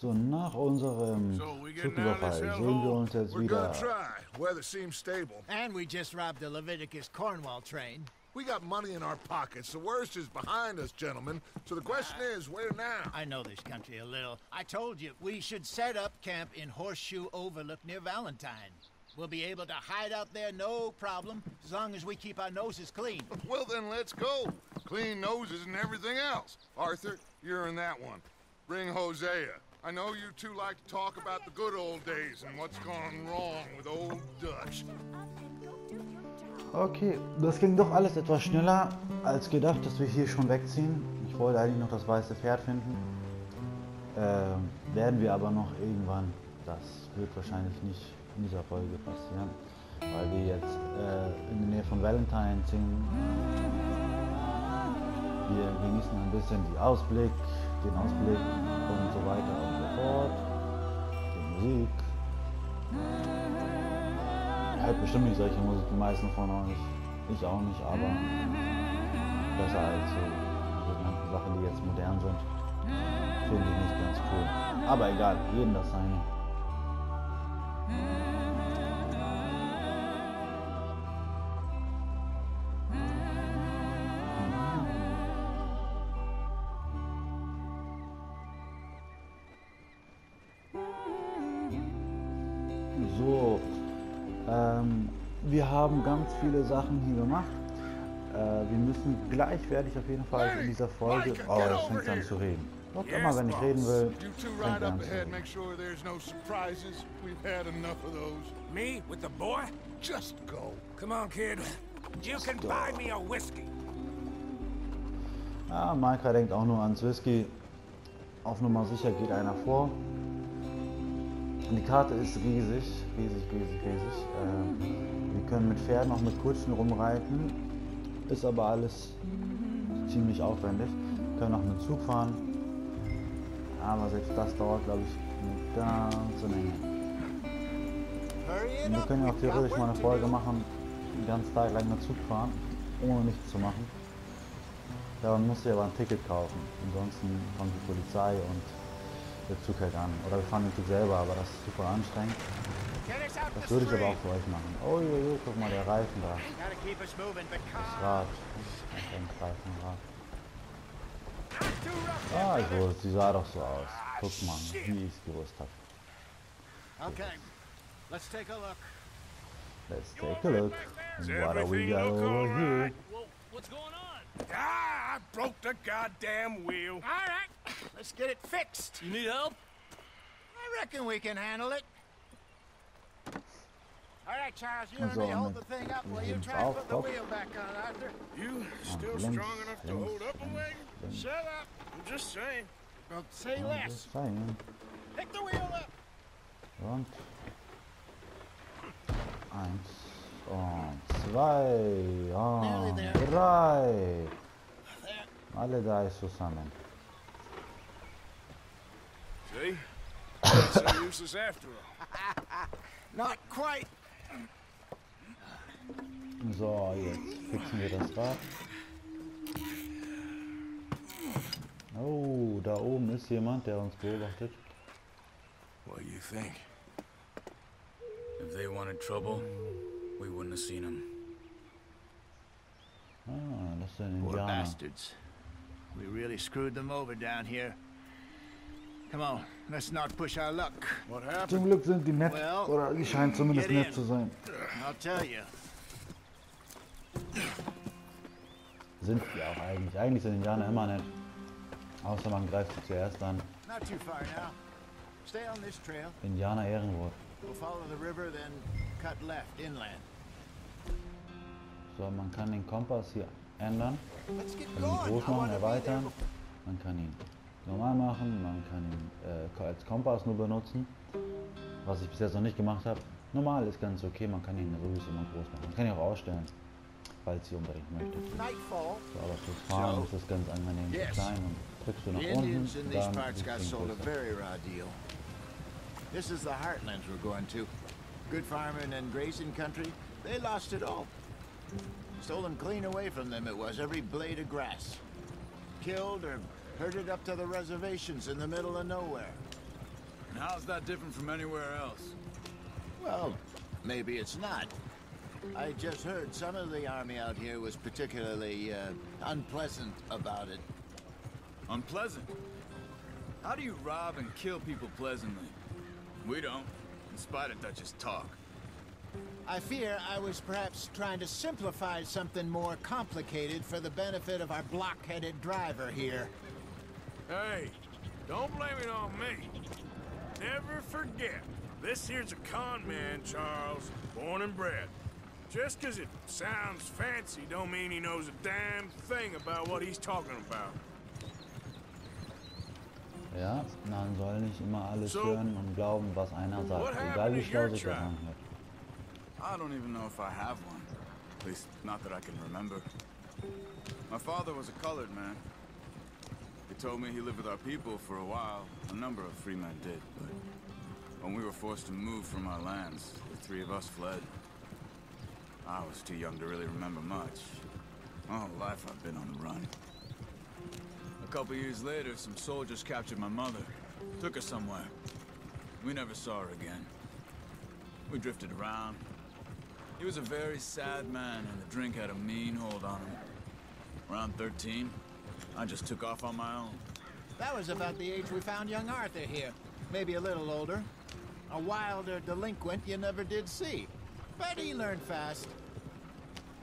So, nach unserem Zugüberfall sehen wir uns jetzt wieder. Weather seems stable. And we just robbed the Leviticus Cornwall train. We got money in our pockets. The worst is behind us, gentlemen. So the question is, where now? I know this country a little. I told you, we should set up camp in Horseshoe Overlook near Valentine. We'll be able to hide out there, no problem, as long as we keep our noses clean. Well, then let's go. Clean noses and everything else. Arthur, you're in that one. Bring Hosea. I know you two like to talk about the good old days and what's gone wrong with old Dutch. Okay, das ging doch alles etwas schneller als gedacht, dass wir hier schon wegziehen. Ich wollte eigentlich noch das weiße Pferd finden. Werden wir aber noch irgendwann. Das wird wahrscheinlich nicht in dieser Folge passieren, weil wir jetzt in der Nähe von Valentine sind. Wir genießen ein bisschen den Ausblick und so weiter und so fort. Die Musik. Halt bestimmt nicht solche Musik, die meisten von euch. Ich auch nicht, aber besser als so die ganzen Sachen, die jetzt modern sind. Finde ich nicht ganz cool. Aber egal, jeden das seine. So, wir haben ganz viele Sachen hier gemacht. Wir müssen gleichwertig auf jeden Fall in dieser Folge... Oh, das fängt an zu reden. Doch immer, wenn ich reden will, fängt an zu reden. Me with the boy? Just go. Come on, kid. You can buy me a whiskey. Ja, Micah denkt auch nur ans Whisky. Auf Nummer sicher geht einer vor. Die Karte ist riesig. Wir können mit Pferden, auch mit Kutschen rumreiten. Ist aber alles ziemlich aufwendig. Wir können auch mit Zug fahren. Aber selbst das dauert, glaube ich, eine ganze Menge. Und wir können ja auch theoretisch mal eine Folge machen, den ganzen Tag lang mit Zug fahren, ohne nichts zu machen. Ja, man muss ja aber ein Ticket kaufen. Ansonsten kommt die Polizei und der Zug hält an. Oder wir fahren den Zug selber, aber das ist super anstrengend. Das würde ich aber auch für euch machen. Oh, guck mal, der Reifen da. Das Rad. Ein Reifenrad. Ah, ich wusste, sie sah doch so aus. Guck mal, wie ich es gewusst habe. Okay, let's take a look. Let's take a look. What do we got over here? What's going on? Ah, I broke the goddamn wheel. All right, let's get it fixed. You need help? I reckon we can handle it. All right, Charles, you and me hold the thing up while you try to put the wheel back on, Arthur. You still strong enough to hold up a wagon? Shut up. I'm just saying. Well, say less. Pick the wheel up. Und 1 und 2 und 3. Alle 3 zusammen. See? It's so useless after all. Not quite. So, jetzt fixen wir das Rad. Oh, da oben ist jemand, der uns beobachtet. What do you think? If they wanted trouble, we wouldn't have seen them. Ah, das sind Poor Indianer. bastards. We really screwed them over down here. Come on, let's not push our luck. What happened? Zum Glück sind die nett, oder die scheinen zumindest nett zu sein. I'll tell you. Sind die auch eigentlich. Eigentlich sind Indianer immer nett. Außer man greift sie zuerst an. Not too far now. Stay on this trail. Indianer Ehrenwort. We'll follow the river, then cut left inland. So, man kann den Kompass hier ändern. Let's get Also ihn going. groß I machen, wanna be erweitern. there. Man kann ihn normal machen, man kann ihn als Kompass nur benutzen. Was ich bis jetzt noch nicht gemacht habe. Normal ist ganz okay, man kann ihn sowieso immer groß machen. Man kann ihn auch ausstellen, falls ihr unbedingt möchtet. Nightfall. So, aber fürs Fahren ist es ganz angenehm zu klein und drückst du nach The unten, Indians in these dann parts ist got es sold a größer. very raw deal. This is the heartlands we're going to. Good farming and grazing country. They lost it all. Stolen clean away from them it was, every blade of grass. Killed or herded up to the reservations in the middle of nowhere. And how's that different from anywhere else? Well, maybe it's not. I just heard some of the army out here was particularly unpleasant about it. Unpleasant? How do you rob and kill people pleasantly? We don't, in spite of Dutch's talk. I fear I was perhaps trying to simplify something more complicated for the benefit of our block-headed driver here. Hey, don't blame it on me. Never forget, this here's a con man, Charles, born and bred. Just 'cause it sounds fancy don't mean he knows a damn thing about what he's talking about. Ja, man soll nicht immer alles hören und glauben, was einer sagt, egal wie schlau sich das anhört. I don't even know if I have one. At least, not that I can remember. My father was a colored man. He told me he lived with our people for a while. A number of free men did, but when we were forced to move from our lands, the three of us fled. I was too young to really remember much. My whole life I've been on the run. A couple years later, some soldiers captured my mother. Took her somewhere. We never saw her again. We drifted around. He was a very sad man, and the drink had a mean hold on him. Around 13, I just took off on my own. That was about the age we found young Arthur here. Maybe a little older. A wilder delinquent you never did see. But he learned fast.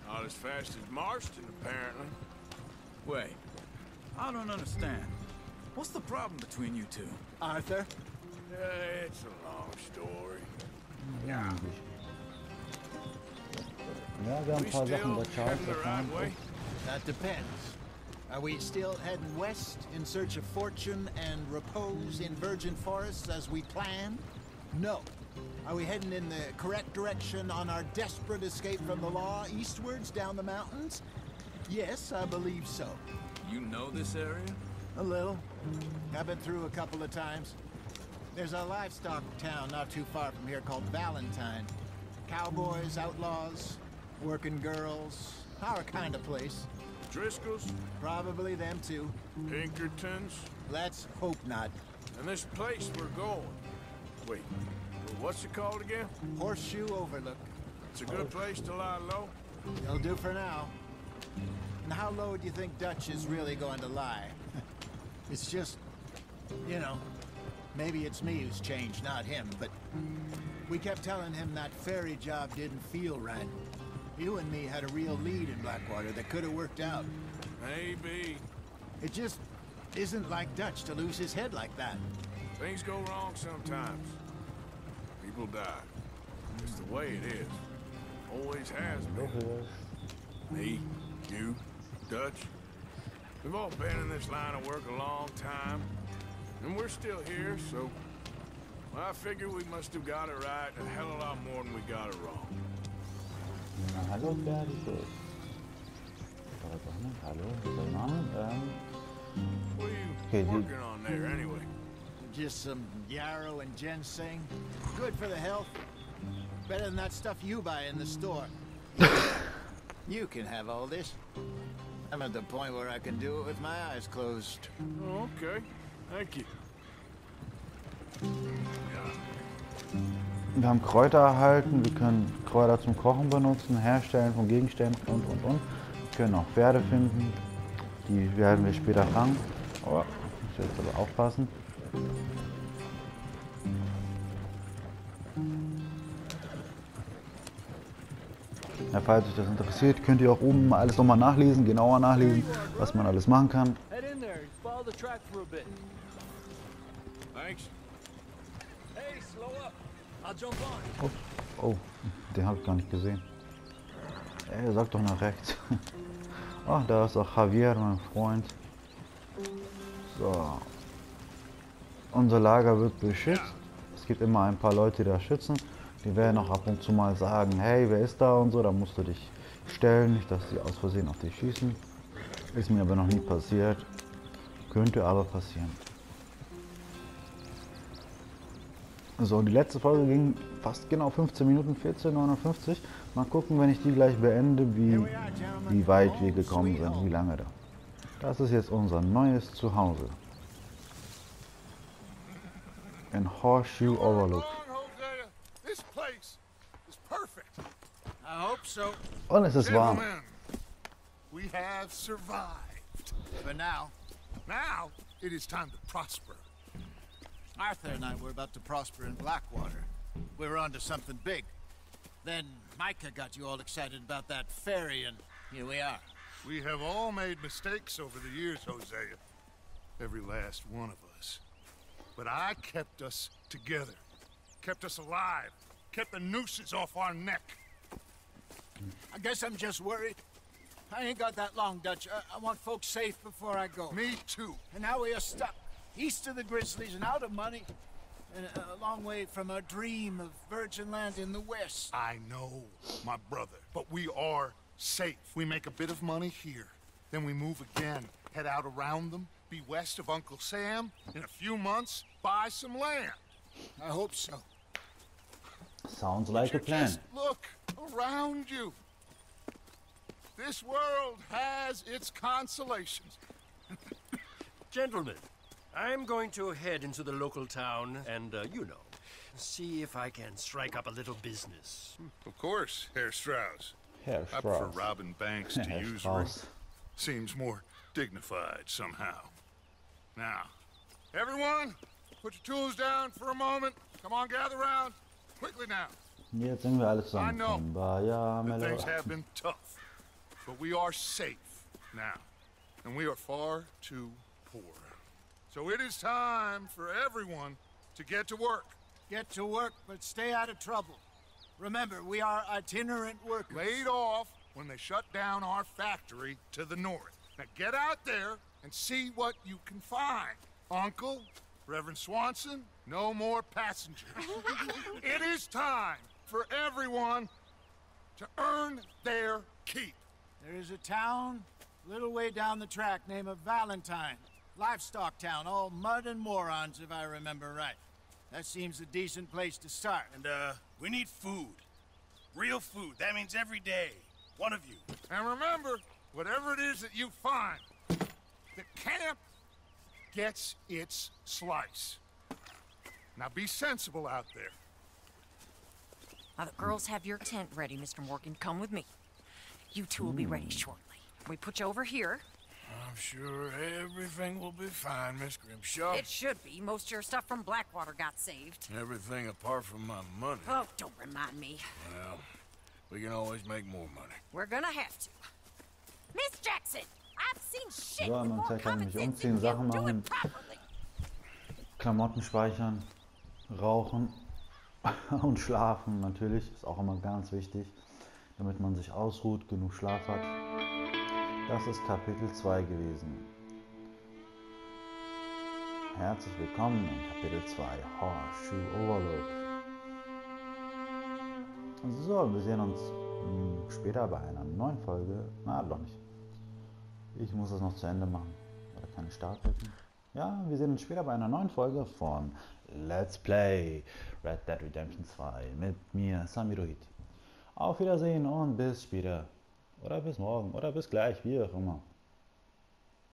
Not as fast as Marston, apparently. Wait, I don't understand. What's the problem between you two? Arthur? It's a long story. Ja, wir haben ein paar Sachen bei Charles erfahren. That depends. Are we still heading west in search of fortune and repose in virgin forests as we planned? No. Are we heading in the correct direction on our desperate escape from the law eastwards down the mountains? Yes, I believe so. You know this area? A little. I've been through a couple of times. There's a livestock town not too far from here called Valentine. Cowboys, outlaws, working girls, our kind of place. Driscoll's? Probably them too. Pinkertons? Let's hope not. And this place we're going. Wait, what's it called again? Horseshoe Overlook. It's a good place to lie low. It'll do for now. And how low do you think Dutch is really going to lie? It's just, you know, maybe it's me who's changed, not him, but we kept telling him that ferry job didn't feel right. You and me had a real lead in Blackwater that could have worked out. Maybe. It just isn't like Dutch to lose his head like that. Things go wrong sometimes. People die. It's the way it is. Always has been. Me, you, Dutch. We've all been in this line of work a long time. And we're still here, so... well, I figure we must have got it right a hell of a lot more than we got it wrong. Na, hallo, Ferdi. Hallo, seinen. What are you working on there, anyway? Just some yarrow and ginseng. Good for the health. Better than that stuff you buy in the store. You can have all this. I'm at the point where I can do it with my eyes closed. Oh, okay. Thank you. Wir haben Kräuter erhalten, wir können Kräuter zum Kochen benutzen, herstellen von Gegenständen und. Wir können auch Pferde finden, die werden wir später fangen. Oh, ich muss jetzt aber aufpassen. Ja, falls euch das interessiert, könnt ihr auch oben alles nochmal nachlesen, genauer nachlesen, was man alles machen kann. Ups. Oh, den habe ich gar nicht gesehen. Ey, sag doch nach rechts. Ach, da ist auch Javier, mein Freund. So. Unser Lager wird beschützt. Es gibt immer ein paar Leute, die das schützen. Die werden auch ab und zu mal sagen, hey, wer ist da und so. Da musst du dich stellen, nicht, dass sie aus Versehen auf dich schießen. Ist mir aber noch nie passiert. Könnte aber passieren. So, die letzte Folge ging fast genau 15 Minuten, 14:59. Mal gucken, wenn ich die gleich beende, wie weit wir gekommen sind, wie lange da. Das ist jetzt unser neues Zuhause. in Horseshoe Overlook. This place is perfect. I hope so. Und es ist warm. Gentlemen, we have survived. For now. Now, it is time to prosper. Arthur and I were about to prosper in Blackwater. We were onto something big. Then Micah got you all excited about that ferry, and here we are. We have all made mistakes over the years, Hosea. Every last one of us. But I kept us together. Kept us alive. Kept the nooses off our neck. I guess I'm just worried. I ain't got that long, Dutch. I want folks safe before I go. Me too. And now we are stuck east of the Grizzlies and out of money. And a long way from our dream of virgin land in the west. I know, my brother. But we are safe. We make a bit of money here. Then we move again. Head out around them. Be west of Uncle Sam. In a few months, buy some land. I hope so. Sounds like a plan. Just look around you. This world has its consolations. Gentlemen, I'm going to head into the local town and, you know, see if I can strike up a little business. Of course, Herr Strauss. Herr I prefer Strauss. robbing banks to Herr usury. Strauss. Seems more dignified somehow. Now, everyone, put your tools down for a moment. Come on, gather round. Quickly now. Jetzt sind wir alle I know zusammengekommen. that Ja, things Mello. have been tough, but we are safe now, and we are far too poor. So it is time for everyone to get to work. Get to work, but stay out of trouble. Remember, we are itinerant workers. Laid off when they shut down our factory to the north. Now get out there and see what you can find. Uncle, Reverend Swanson, no more passengers. It is time for everyone to earn their keep. There is a town a little way down the track named Valentine. Livestock town, all mud and morons, if I remember right. That seems a decent place to start. And, we need food. Real food. That means every day. One of you. And remember, whatever it is that you find, the camp gets its slice. Now be sensible out there. Now the girls have your tent ready, Mr. Morgan. Come with me. You two will be ready shortly. We put you over here. I'm sure everything will be fine, Miss Grimshaw. It should be. Most of your stuff from Blackwater got saved. Everything apart from my money. Oh, don't remind me. Well, we can always make more money. We're gonna have to. Miss Jackson, I've seen shit So, with man, more Zeit kann common nämlich sense umziehen, than you. Sachen Do machen. it properly. Klamotten speichern, rauchen und schlafen natürlich, ist auch immer ganz wichtig, damit man sich ausruht, genug Schlaf hat. Das ist Kapitel 2 gewesen. Herzlich willkommen in Kapitel 2, Horseshoe Overlook. So, wir sehen uns später bei einer neuen Folge. Na, doch nicht. Ich muss das noch zu Ende machen. Oder keine Startbutton. Ja, wir sehen uns später bei einer neuen Folge von Let's Play Red Dead Redemption 2 mit mir, Samirohit. Auf Wiedersehen und bis später. Oder bis morgen. Oder bis gleich, wie auch immer.